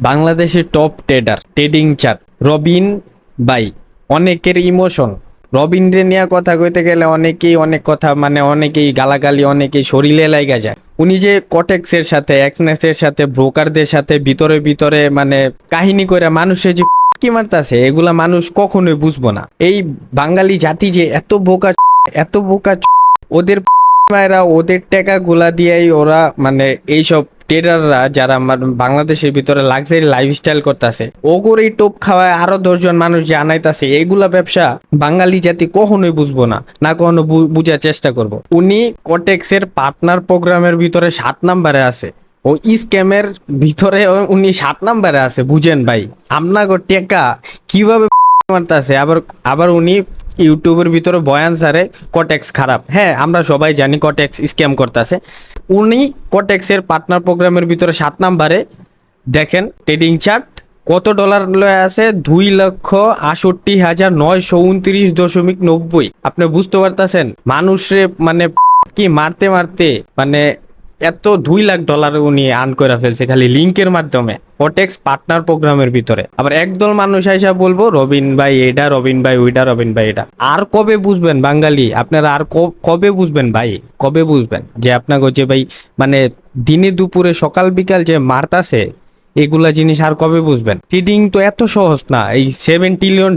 বাংলাদেশের top trader trading chart Robin ভাই, অনেকের ইমোশন। রবিনরে নিয়ে কথা কইতে গেলে অনেকেই অনেক কথা, মানে অনেকেই গালাগালি, অনেকেই শরীরে লাগা যায়। উনি যে কটেক্সের সাথে, এক্সনেসের সাথে, ব্রোকারদের সাথে ভিতরে ভিতরে মানে কাহিনী করে মানুষের যে কি মারতাছে, এগুলা মানুষ কখনোই বুঝবো না। এই বাঙালি জাতি যে এত বোকা, এত বোকা, ওদের মায়েরা ওদের টাকা গুলা দিয়েই ওরা মানে এইসব ট্রেডাররা যারা বাংলাদেশের ভিতরে লাক্সারি লাইফস্টাইল করতেছে, ওগোরই টোপ খাওয়ায় আরো 10 জন মানুষ যে আনাইতাছে, এইগুলা ব্যবসা বাঙালি জাতি কখনোই বুঝবো না, না কখনো বুঝার চেষ্টা করব। উনি কটেক্সের পার্টনার প্রোগ্রামের ভিতরে 7 নম্বরে আছে, ও স্ক্যামের ভিতরে উনি 7 নম্বরে আছে। বুঝেন ভাই, আপনাকে টেকা কিভাবে মারতাছে। আবার আবার উনি ইউটিউবের ভিতরে বয়ান সারে কটেক্স খারাপ। হ্যাঁ, আমরা সবাই জানি কটেক্স স্ক্যাম করতেছে। উনি কটেক্সের পার্টনার প্রোগ্রামের ভিতরে 7 নম্বরে। দেখেন ট্রেডিং চার্ট কত ডলার লয়ে আছে, 2,68,929.90। আপনি বুঝতে পারতেছেন মানুষে মানে কি মারতে মারতে মানে এত 2 লাখ ডলার উনি আর্ন করে ফেলছে খালি লিঙ্কের মাধ্যমে কটেক্স পার্টনার প্রোগ্রামের ভিতরে। আবার একদল মানুষ আইসা বলবো রবিন ভাই এটা, রবিন ভাই ওইটা, রবিন ভাই এটা। আর কবে বুঝবেন বাঙালি আপনারা, আর কবে বুঝবেন ভাই, কবে বুঝবেন যে আপনাকে যে ভাই মানে দিনে দুপুরে সকাল বিকাল যে মারতাছে, এগুলা জিনিস আর কবে বুঝবেন? ট্রেডিং তো এত সহজ না। এই $7 ট্রিলিয়ন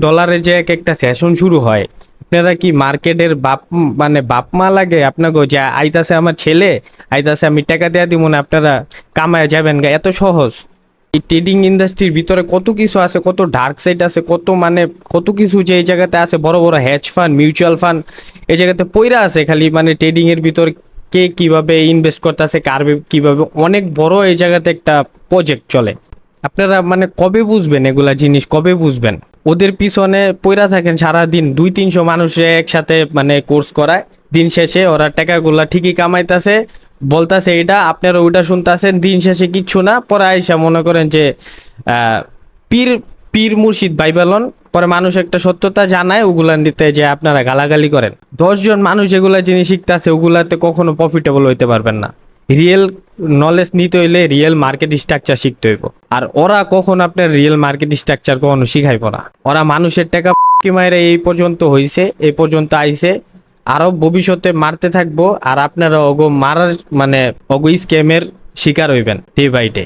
যে এক একটা সেশন শুরু হয়, আপনারা কি মার্কেটের মানে বাপ মা লাগে আপনাকে যে আইতাছে আমার ছেলে, আইতাছে আমি টাকা দেয়া দিব না, আপনারা কামায় যাবেন গা? এত সহজ? এই ট্রেডিং ইন্ডাস্ট্রির ভিতরে কত কিছু আছে, কত ডার্ক সাইড আছে, কত মানে কত কিছু যে এই জায়গাতে আছে। বড় বড় হ্যাজ ফান্ড, মিউচুয়াল ফান্ড এই জায়গাতে পইরা আছে খালি মানে ট্রেডিং এর ভিতর কে কিভাবে ইনভেস্ট করতেছে, কার কিভাবে, অনেক বড় এই জায়গাতে একটা প্রজেক্ট চলে। আপনারা মানে কবে বুঝবেন এগুলা জিনিস, কবে বুঝবেন? ওদের পিছনে পইরা থাকেন সারাদিন, 200-300 মানুষে একসাথে মানে কোর্স করায়। দিন শেষে ওরা টাকাগুলা ঠিকই কামাইতেছে, বলতাছে এটা, আপনারা ওইটা শুনতেছেন, দিন শেষে কিচ্ছু না। পরে আইসা মনে করেন যে পীর পীর মুর্শিদ বাইবেলন, পরে মানুষ একটা সত্যতা জানায়, ওগুলা নিতে যে আপনারা গালাগালি করেন। 10 জন মানুষ এগুলা জিনিস শিখতেছে, ওগুলাতে কখনো প্রফিটেবল হইতে পারবেন না। রিয়েল নলেজ নিতে হইলে রিয়েল মার্কেট স্ট্রাকচার শিখতে হইব। আর ওরা কখনো আপনার রিয়েল মার্কেট স্ট্রাকচার কখনো শিখাইব না। ওরা মানুষের টাকা মায়েরা এই পর্যন্ত হইছে, এই পর্যন্ত আইছে, আরো ভবিষ্যতে মারতে থাকবো। আর আপনারা ওগো মারার মানে ওগো স্ক্যামের শিকার হইবেন ডে বাই ডে।